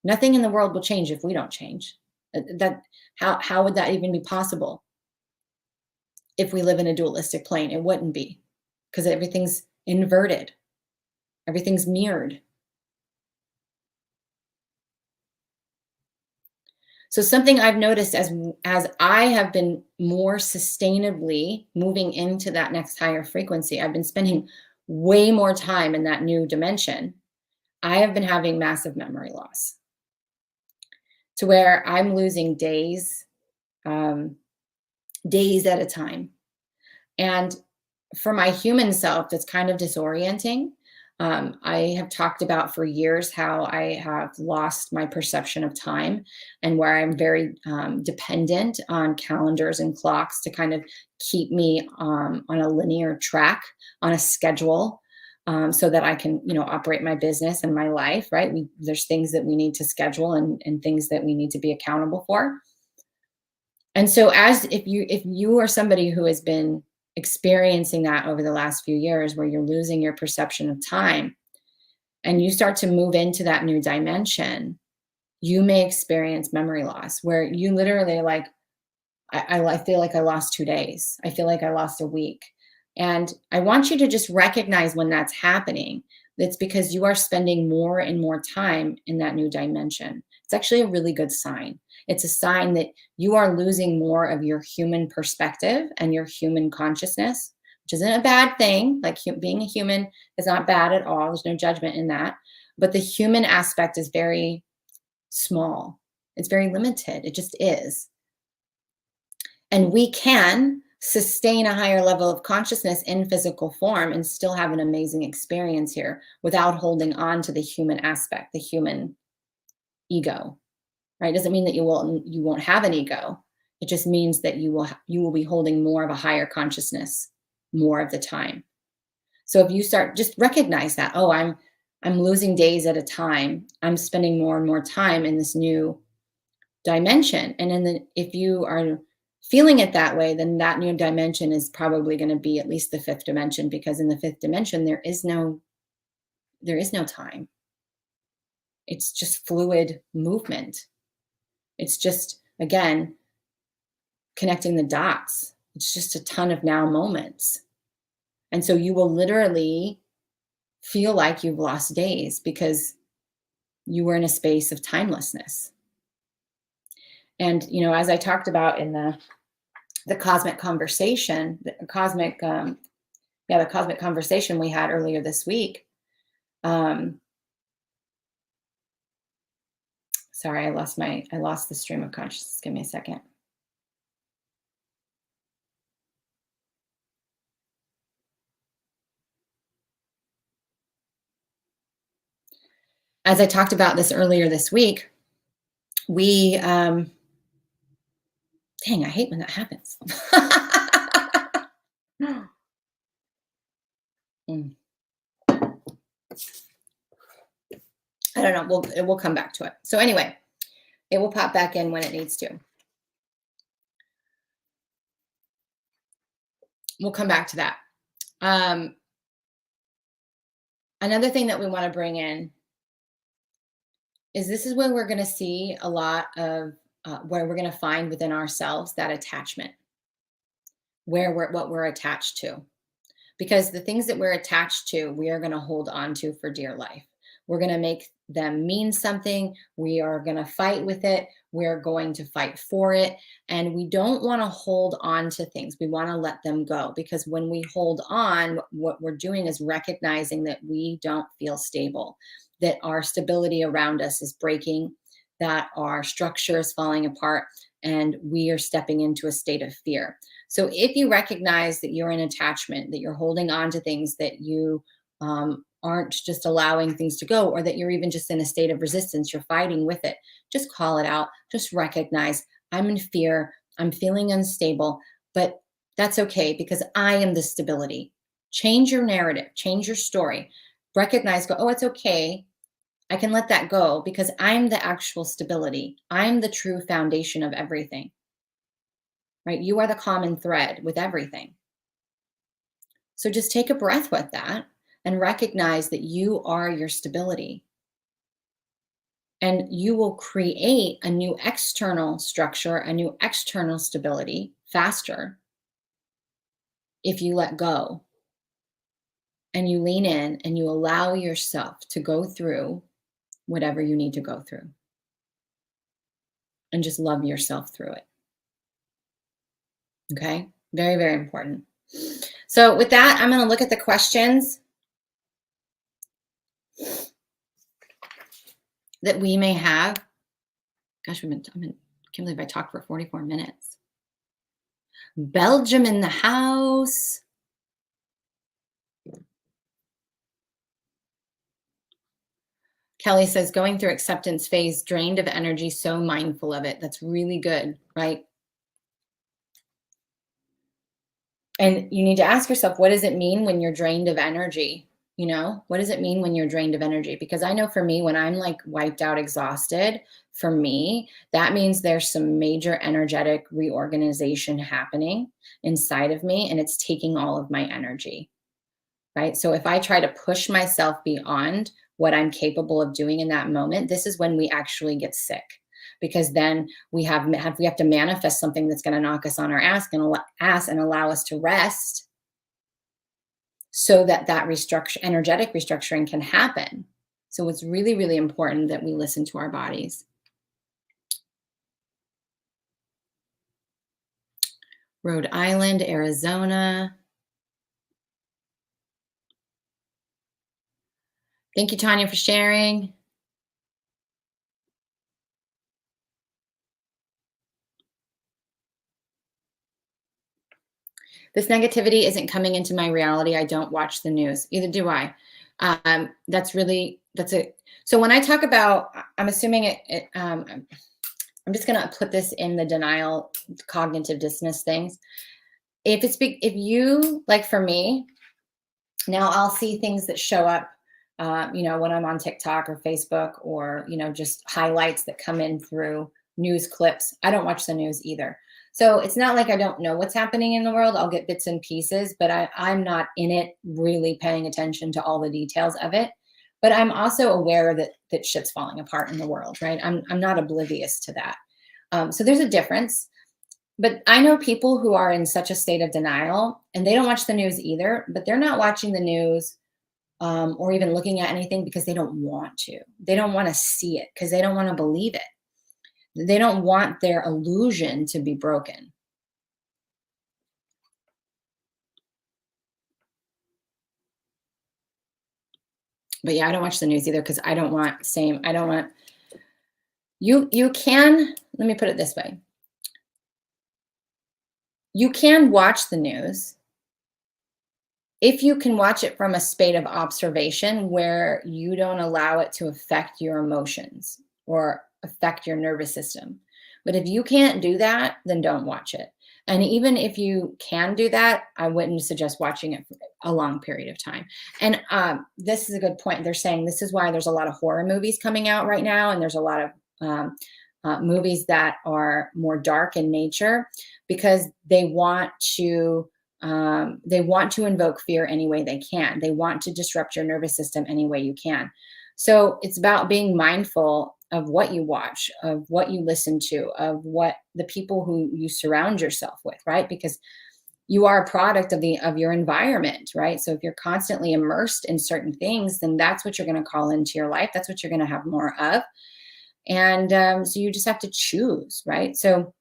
Nothing in the world will change if we don't change. How would that even be possible? If we live in a dualistic plane, it wouldn't be, because everything's inverted. Everything's mirrored. So something I've noticed as I have been more sustainably moving into that next higher frequency, I've been spending way more time in that new dimension. I have been having massive memory loss, to where I'm losing days at a time. And for my human self, that's kind of disorienting. I have talked about for years how I have lost my perception of time, and where I'm very dependent on calendars and clocks to kind of keep me on a linear track, on a schedule. so that I can, operate my business and my life, right? There's things that we need to schedule and things that we need to be accountable for. And so if you are somebody who has been experiencing that over the last few years where you're losing your perception of time and you start to move into that new dimension, you may experience memory loss where you literally like, I feel like I lost 2 days. I feel like I lost a week. And I want you to just recognize when that's happening. It's because you are spending more and more time in that new dimension. It's actually a really good sign. It's a sign that you are losing more of your human perspective and your human consciousness, which isn't a bad thing. Like being a human is not bad at all. There's no judgment in that. But the human aspect is very small. It's very limited. It just is. And we can sustain a higher level of consciousness in physical form and still have an amazing experience here without holding on to the human aspect, the human ego, right? Doesn't mean that you won't have an ego. It just means that you will be holding more of a higher consciousness more of the time. So if you start, just recognize that, oh, I'm losing days at a time. I'm spending more and more time in this new dimension. And if you are feeling it that way, then that new dimension is probably going to be at least the fifth dimension, because in the fifth dimension, there is no time. It's just fluid movement. It's just, again, connecting the dots. It's just a ton of now moments. And so you will literally feel like you've lost days because you were in a space of timelessness. And, as I talked about in the cosmic conversation, the cosmic conversation we had earlier this week. Sorry, I lost the stream of consciousness. Give me a second. As I talked about this earlier this week, we, dang, I hate when that happens. I don't know. We'll come back to it. So anyway, it will pop back in when it needs to. We'll come back to that. Another thing that we want to bring in is this is where we're going to see a lot of where we're going to find within ourselves that attachment, what we're attached to. Because the things that we're attached to, we are going to hold on to for dear life. We're going to make them mean something. We are going to fight with it. We're going to fight for it. And we don't want to hold on to things. We want to let them go, because when we hold on, what we're doing is recognizing that we don't feel stable, that our stability around us is breaking, that our structure is falling apart, and we are stepping into a state of fear. So if you recognize that you're in attachment, that you're holding on to things, that you aren't just allowing things to go, or that you're even just in a state of resistance, you're fighting with it, just call it out. Just recognize, I'm in fear, I'm feeling unstable, but that's okay, because I am the stability. Change your narrative, change your story. Recognize, go, oh, it's okay. I can let that go because I'm the actual stability. I'm the true foundation of everything. Right? You are the common thread with everything. So just take a breath with that and recognize that you are your stability. And you will create a new external structure, a new external stability faster if you let go and you lean in and you allow yourself to go through whatever you need to go through. And just love yourself through it. Okay? Very, very important. So with that, I'm going to look at the questions that we may have. Gosh, I can't believe I talked for 44 minutes. Belgium in the house. Kelly says, going through acceptance phase, drained of energy, so mindful of it. That's really good, right? And you need to ask yourself, what does it mean when you're drained of energy? You know, what does it mean when you're drained of energy? Because I know for me, when I'm like wiped out, exhausted, for me, that means there's some major energetic reorganization happening inside of me, and it's taking all of my energy, right? So if I try to push myself beyond what I'm capable of doing in that moment, this is when we actually get sick. Because then we have to manifest something that's going to knock us on our ass and allow us to rest so that energetic restructuring can happen. So it's really, really important that we listen to our bodies. Rhode Island, Arizona. Thank you, Tanya, for sharing. This negativity isn't coming into my reality. I don't watch the news. Either do I. That's it. So when I talk about, I'm assuming I'm just going to put this in the denial, cognitive dissonance things. If you, like for me, now I'll see things that show up, when I'm on TikTok or Facebook, or, just highlights that come in through news clips. I don't watch the news either. So it's not like I don't know what's happening in the world. I'll get bits and pieces, but I'm not in it really paying attention to all the details of it. But I'm also aware that shit's falling apart in the world, right? I'm not oblivious to that. So there's a difference. But I know people who are in such a state of denial, and they don't watch the news either, but they're not watching the news or even looking at anything because they don't want to. They don't want to see it because they don't want to believe it. They don't want their illusion to be broken. But yeah, I don't watch the news either because I don't want you can, let me put it this way. You can watch the news if you can watch it from a state of observation where you don't allow it to affect your emotions or affect your nervous system. But if you can't do that, then don't watch it. And even if you can do that, I wouldn't suggest watching it for a long period of time. And this is a good point. They're saying this is why there's a lot of horror movies coming out right now, and there's a lot of movies that are more dark in nature because they want to invoke fear any way they can. They want to disrupt your nervous system any way you can. So it's about being mindful of what you watch, of what you listen to, of what the people who you surround yourself with, right? Because you are a product of your environment, right? So if you're constantly immersed in certain things, then that's what you're going to call into your life. That's what you're going to have more of. And so you just have to choose, right? So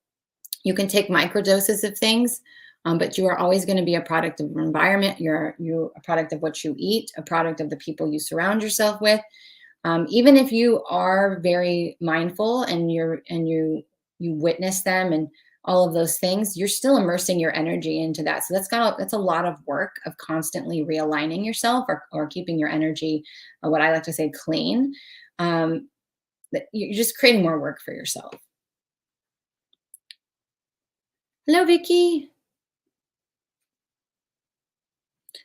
you can take microdoses of things, but you are always going to be a product of your environment. You're a product of what you eat, a product of the people you surround yourself with. Even if you are very mindful and you witness them and all of those things, you're still immersing your energy into that. So that's a lot of work of constantly realigning yourself or keeping your energy, what I like to say, clean. You're just creating more work for yourself. Hello, Vicky.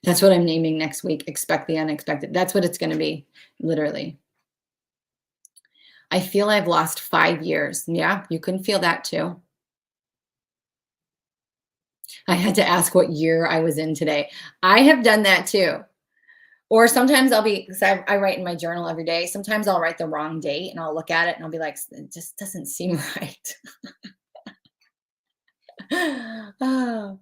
That's what I'm naming next week. Expect the unexpected. That's what it's going to be, literally. I feel I've lost 5 years. Yeah, you can feel that too. I had to ask what year I was in today. I have done that too. Or sometimes because I write in my journal every day. Sometimes I'll write the wrong date and I'll look at it and I'll be like, it just doesn't seem right. Oh.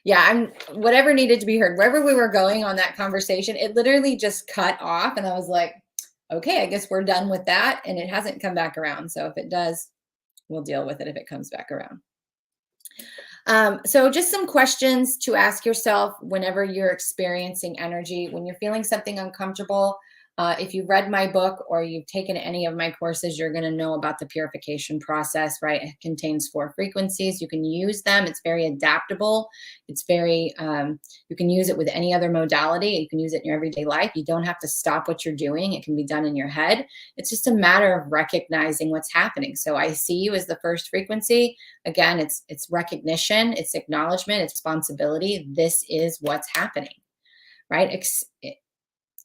Yeah, whatever needed to be heard. Wherever we were going on that conversation, it literally just cut off. And I was like, okay, I guess we're done with that. And it hasn't come back around. So if it does, we'll deal with it if it comes back around. So just some questions to ask yourself whenever you're experiencing energy, when you're feeling something uncomfortable. If you've read my book or you've taken any of my courses, you're going to know about the purification process, right? It contains 4 frequencies. You can use them. It's very adaptable. It's very, you can use it with any other modality. You can use it in your everyday life. You don't have to stop what you're doing. It can be done in your head. It's just a matter of recognizing what's happening. So I see you as the first frequency. Again, it's recognition, it's acknowledgement, it's responsibility. This is what's happening, right?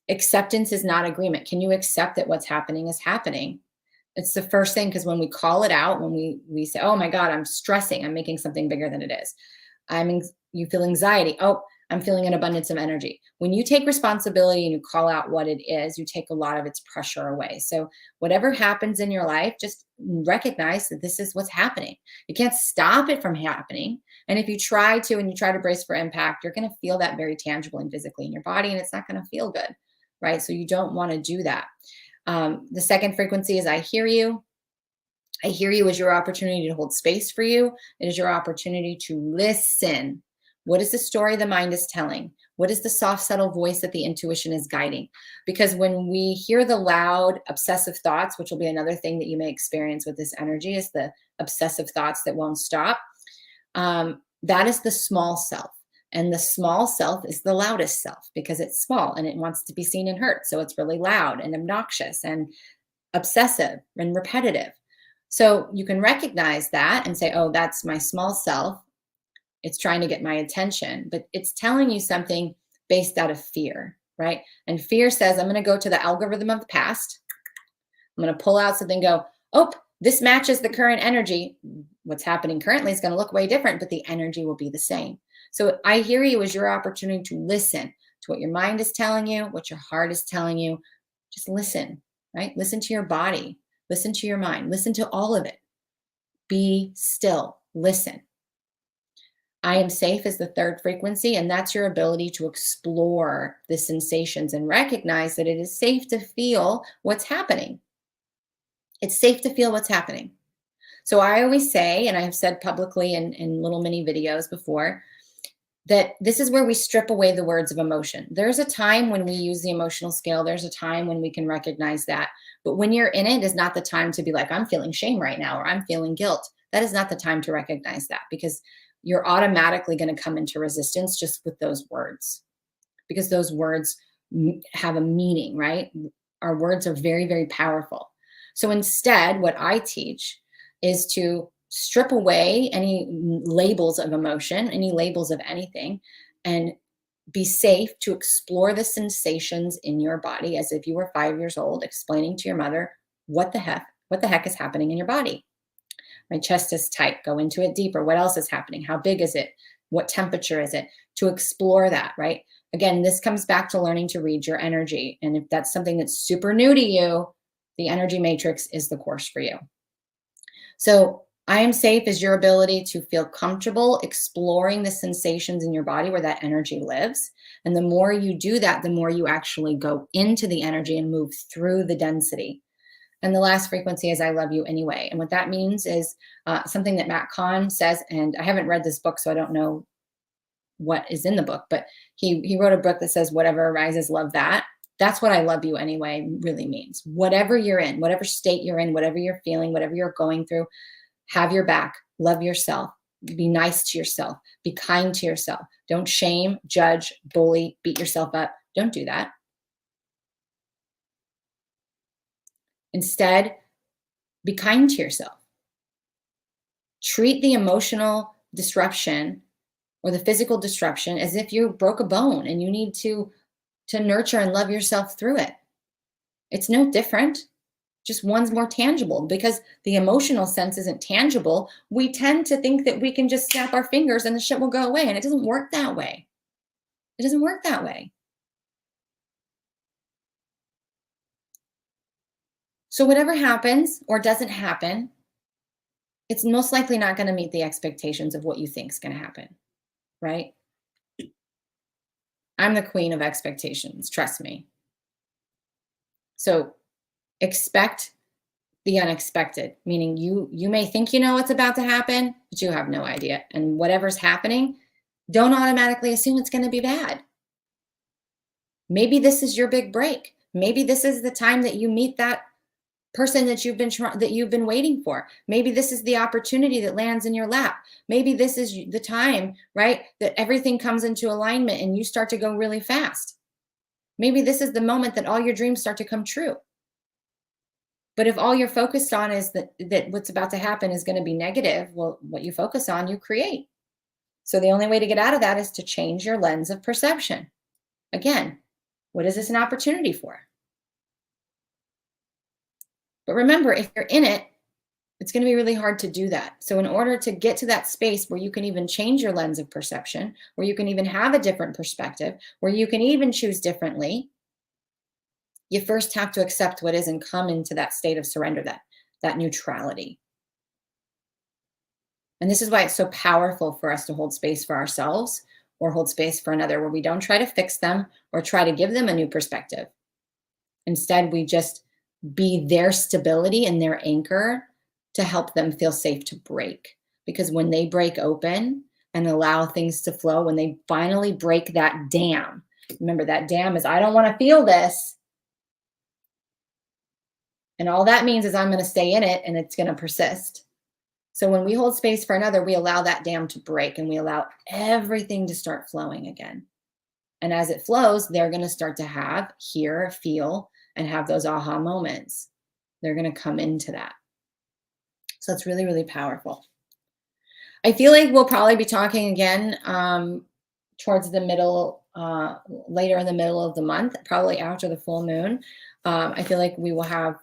Acceptance is not agreement. Can you accept that what's happening is happening? It's the first thing, because when we call it out, when we say, oh my God, I'm stressing, I'm making something bigger than it is. You feel anxiety. Oh, I'm feeling an abundance of energy. When you take responsibility and you call out what it is, you take a lot of its pressure away. So whatever happens in your life, just recognize that this is what's happening. You can't stop it from happening. And if you try to, and you try to brace for impact, you're going to feel that very tangible and physically in your body, and it's not going to feel good, right? So you don't want to do that. The second frequency is I hear you. I hear you is your opportunity to hold space for you. It is your opportunity to listen. What is the story the mind is telling? What is the soft, subtle voice that the intuition is guiding? Because when we hear the loud, obsessive thoughts, which will be another thing that you may experience with this energy, is the obsessive thoughts that won't stop. That is the small self. And the small self is the loudest self because it's small and it wants to be seen and heard. So it's really loud and obnoxious and obsessive and repetitive. So you can recognize that and say, oh, that's my small self. It's trying to get my attention, but it's telling you something based out of fear, right? And fear says, I'm going to go to the algorithm of the past. I'm going to pull out something, go, oh, this matches the current energy. What's happening currently is going to look way different, but the energy will be the same. So I hear you as your opportunity to listen to what your mind is telling you, what your heart is telling you. Just listen, right? Listen to your body. Listen to your mind. Listen to all of it. Be still. Listen. I am safe is the third frequency, and that's your ability to explore the sensations and recognize that it is safe to feel what's happening. It's safe to feel what's happening. So I always say, and I've said publicly in little mini videos before, that this is where we strip away the words of emotion. There's a time when we use the emotional scale. There's a time when we can recognize that. But when you're in it is not the time to be like, I'm feeling shame right now, or I'm feeling guilt. That is not the time to recognize that, because you're automatically going to come into resistance just with those words, because those words have a meaning, right? Our words are very, very powerful. So instead, what I teach is to strip away any labels of emotion, any labels of anything, and be safe to explore the sensations in your body as if you were 5 years old, explaining to your mother what the heck is happening in your body. My chest is tight. Go into it deeper. What else is happening? How big is it? What temperature is it? To explore that, right? Again, this comes back to learning to read your energy. And if that's something that's super new to you, the energy matrix is the course for you. So I am safe is your ability to feel comfortable exploring the sensations in your body where that energy lives. And the more you do that, the more you actually go into the energy and move through the density. And the last frequency is I love you anyway. And what that means is something that Matt Kahn says, and I haven't read this book, so I don't know what is in the book, but he wrote a book that says, whatever arises, love that. That's what I love you anyway really means. Whatever you're in, whatever state you're in, whatever you're feeling, whatever you're going through, have your back, love yourself, be nice to yourself, be kind to yourself. Don't shame, judge, bully, beat yourself up. Don't do that. Instead, be kind to yourself. Treat the emotional disruption or the physical disruption as if you broke a bone and you need to nurture and love yourself through it. It's no different. Just one's more tangible, because the emotional sense isn't tangible. We tend to think that we can just snap our fingers and the shit will go away. And it doesn't work that way. It doesn't work that way. So whatever happens or doesn't happen, it's most likely not going to meet the expectations of what you think is going to happen, right? I'm the queen of expectations, trust me. So expect the unexpected, meaning you may think you know what's about to happen, but you have no idea. And whatever's happening, don't automatically assume it's going to be bad. Maybe this is your big break. Maybe this is the time that you meet that person that you've been waiting for. Maybe this is the opportunity that lands in your lap. Maybe this is the time, right, that everything comes into alignment and you start to go really fast. Maybe this is the moment that all your dreams start to come true. But if all you're focused on is that what's about to happen is going to be negative, well, what you focus on, you create. So the only way to get out of that is to change your lens of perception. Again, What is this an opportunity for? But remember, if you're in it, it's going to be really hard to do that. So in order to get to that space where you can even change your lens of perception, where you can even have a different perspective, where you can even choose differently, you first have to accept what is and come into that state of surrender, that neutrality. And this is why it's so powerful for us to hold space for ourselves or hold space for another, where we don't try to fix them or try to give them a new perspective. Instead, we just be their stability and their anchor to help them feel safe to break. Because when they break open and allow things to flow, when they finally break that dam, remember that dam is, I don't want to feel this. And all that means is I'm going to stay in it and it's going to persist. So when we hold space for another, we allow that dam to break and we allow everything to start flowing again. And as it flows, they're going to start to have, hear, feel, and have those aha moments. They're going to come into that. So it's really, really powerful. I feel like we'll probably be talking again towards the middle, later in the middle of the month, probably after the full moon. I feel like we will have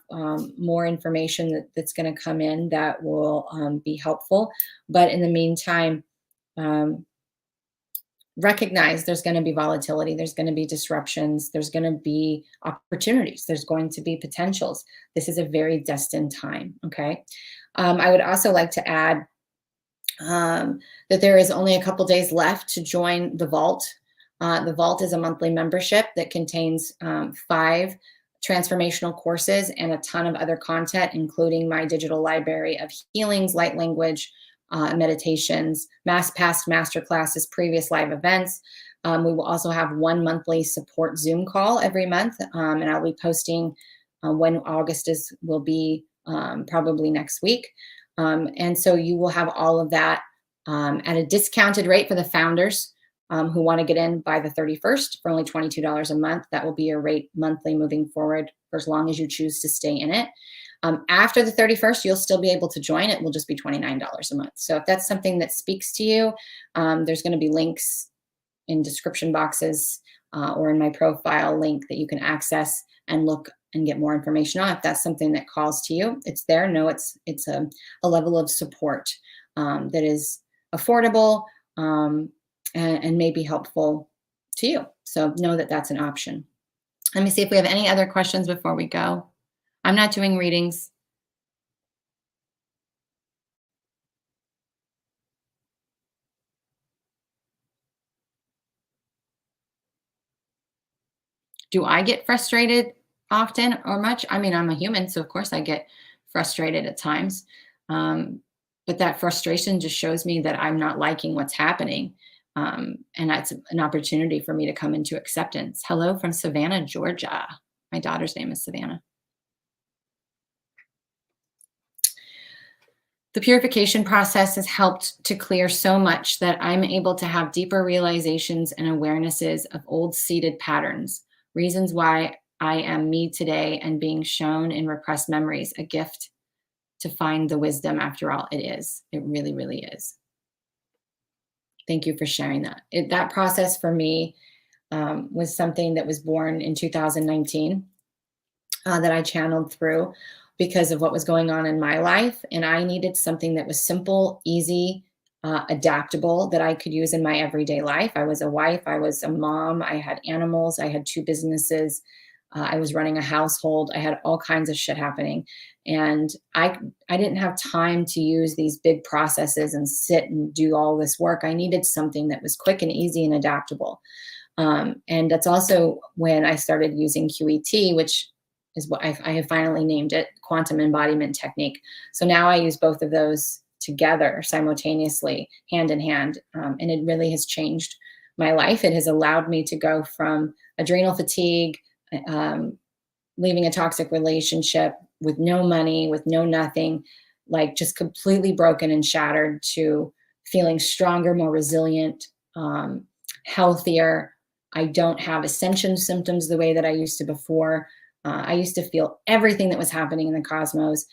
more information that's going to come in that will be helpful. But in the meantime, recognize there's going to be volatility, there's going to be disruptions, there's going to be opportunities, there's going to be potentials. This is a very destined time, okay? I would also like to add that there is only a couple days left to join the Vault. The Vault is a monthly membership that contains 5 transformational courses and a ton of other content, including my digital library of healings, light language, meditations, past master classes, previous live events. We will also have 1 monthly support Zoom call every month, and I'll be posting when August will be probably next week. And so you will have all of that at a discounted rate for the founders who want to get in by the 31st for only $22 a month. That will be your rate monthly moving forward for as long as you choose to stay in it. After the 31st, you'll still be able to join. It will just be $29 a month. So if that's something that speaks to you, there's going to be links in description boxes or in my profile link that you can access and look and get more information on. If that's something that calls to you, it's there. No, it's a level of support that is affordable and may be helpful to you. So know that that's an option. Let me see if we have any other questions before we go. I'm not doing readings. Do I get frustrated often or much? I mean, I'm a human, so of course I get frustrated at times. But that frustration just shows me that I'm not liking what's happening. And that's an opportunity for me to come into acceptance. Hello from Savannah, Georgia. My daughter's name is Savannah. The purification process has helped to clear so much that I'm able to have deeper realizations and awarenesses of old seated patterns, reasons why I am me today and being shown in repressed memories, a gift to find the wisdom after all. It is. It really, really is. Thank you for sharing that. That process for me was something that was born in 2019 that I channeled through because of what was going on in my life. And I needed something that was simple, easy, adaptable that I could use in my everyday life. I was a wife, I was a mom, I had animals, I had 2 businesses, I was running a household, I had all kinds of shit happening. And I didn't have time to use these big processes and sit and do all this work. I needed something that was quick and easy and adaptable. And that's also when I started using QET, which is what I have finally named it, quantum embodiment technique. So now I use both of those together simultaneously, hand in hand. And it really has changed my life. It has allowed me to go from adrenal fatigue, leaving a toxic relationship with no money, with no nothing, like just completely broken and shattered, to feeling stronger, more resilient, healthier. I don't have ascension symptoms the way that I used to before. I used to feel everything that was happening in the cosmos.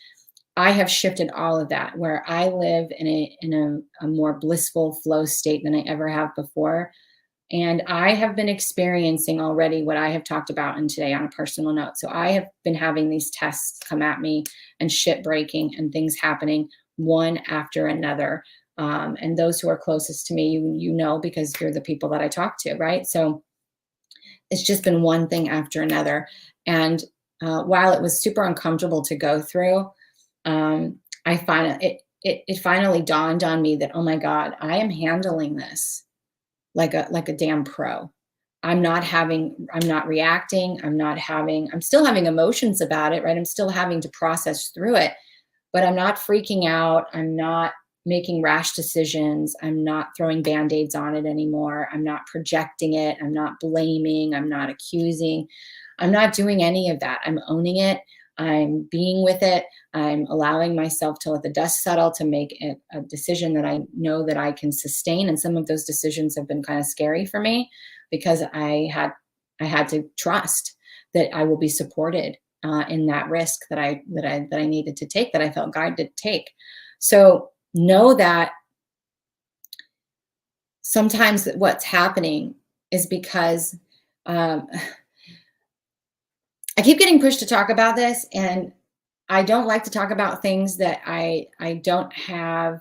I have shifted all of that, where I live in a more blissful flow state than I ever have before. And I have been experiencing already what I have talked about in today on a personal note. So I have been having these tests come at me and shit breaking and things happening one after another. And those who are closest to me, you know, because you're the people that I talk to, right? So it's just been one thing after another. And while it was super uncomfortable to go through, I find it finally dawned on me that, oh my God, I am handling this like a damn pro. I'm not reacting. I'm still having emotions about it, right? I'm still having to process through it, but I'm not freaking out. I'm not making rash decisions. I'm not throwing band-aids on it anymore. I'm not projecting it. I'm not blaming. I'm not accusing. I'm not doing any of that. I'm owning it. I'm being with it. I'm allowing myself to let the dust settle, to make a decision that I know that I can sustain. And some of those decisions have been kind of scary for me because I had to trust that I will be supported in that risk that I needed to take, that I felt guided to take. So know that sometimes what's happening is because I keep getting pushed to talk about this, and I don't like to talk about things that I don't have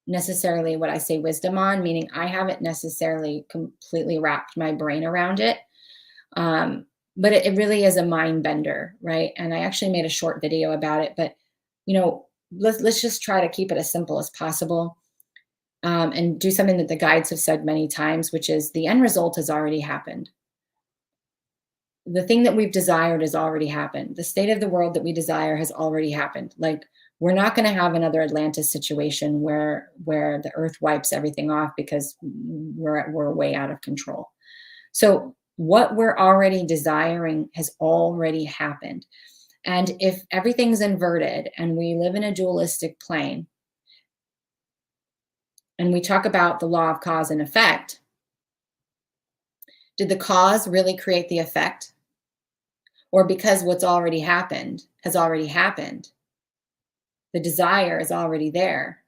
necessarily what I say wisdom on, meaning I haven't necessarily completely wrapped my brain around it. But it really is a mind bender, right? And I actually made a short video about it, but you know, let's just try to keep it as simple as possible. And do something that the guides have said many times, which is the end result has already happened. The thing that we've desired has already happened. The state of the world that we desire has already happened. Like, we're not going to have another Atlantis situation where the earth wipes everything off because we're way out of control. So what we're already desiring has already happened. And if everything's inverted and we live in a dualistic plane, and we talk about the law of cause and effect, did the cause really create the effect? Or because what's already happened has already happened, the desire is already there.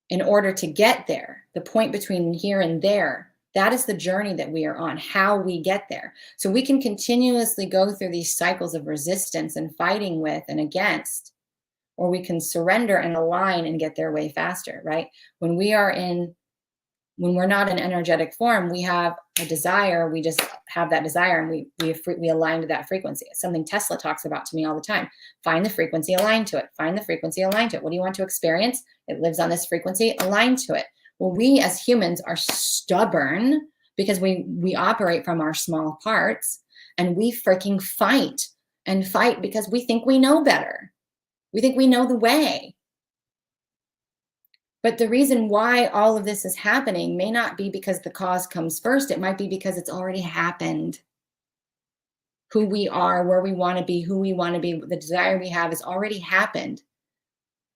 In order to get there, the point between here and there, that is the journey that we are on, how we get there. So we can continuously go through these cycles of resistance and fighting with and against, or we can surrender and align and get there way faster, right? When we're not in energetic form, we have a desire. We just have that desire, and we align to that frequency. It's something Tesla talks about to me all the time. Find the frequency, align to it. Find the frequency, align to it. What do you want to experience? It lives on this frequency, align to it. Well, we as humans are stubborn because we operate from our small parts, and we freaking fight because we think we know better. We think we know the way. But the reason why all of this is happening may not be because the cause comes first. It might be because it's already happened. Who we are, where we want to be, who we want to be, the desire we have has already happened.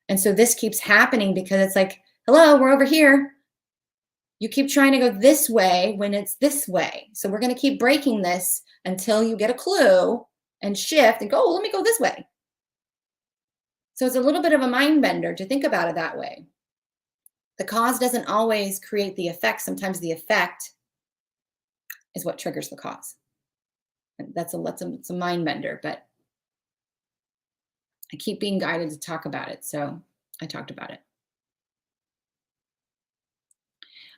And so this keeps happening because it's like, hello, we're over here. You keep trying to go this way when it's this way. So we're going to keep breaking this until you get a clue and shift and go, oh, let me go this way. So it's a little bit of a mind bender to think about it that way. The cause doesn't always create the effect. Sometimes the effect is what triggers the cause. And it's a mind bender, but I keep being guided to talk about it. So I talked about it.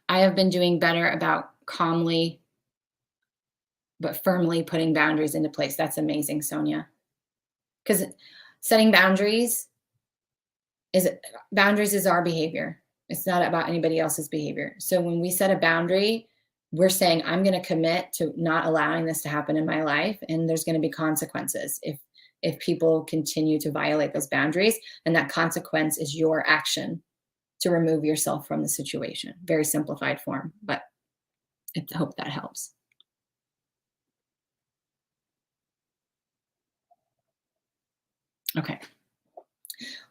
I have been doing better about calmly but firmly putting boundaries into place. That's amazing, Sonia. Because setting boundaries is our behavior. It's not about anybody else's behavior. So when we set a boundary, we're saying, I'm going to commit to not allowing this to happen in my life. And there's going to be consequences if people continue to violate those boundaries. And that consequence is your action to remove yourself from the situation. Very simplified form, but I hope that helps. Okay.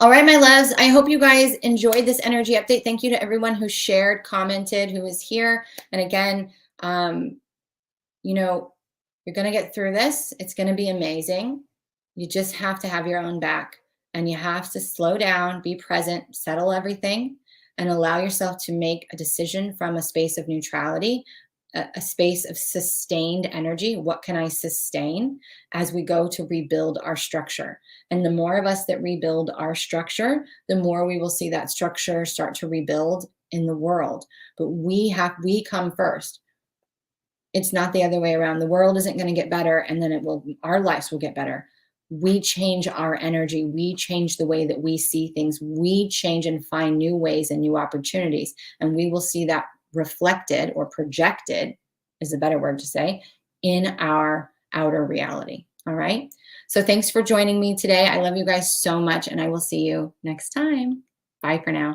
All right, my loves, I hope you guys enjoyed this energy update. Thank you to everyone who shared, commented, who is here. And again, you know, you're going to get through this. It's going to be amazing. You just have to have your own back, and you have to slow down, be present, settle everything. and allow yourself to make a decision from a space of neutrality, a space of sustained energy. What can I sustain as we go to rebuild our structure? And the more of us that rebuild our structure, the more we will see that structure start to rebuild in the world. But we come first. It's not the other way around. The world isn't going to get better and then our lives will get better. We change our energy. We change the way that we see things. We change and find new ways and new opportunities. And we will see that reflected, or projected is a better word to say, in our outer reality. All right. So thanks for joining me today. I love you guys so much, and I will see you next time. Bye for now.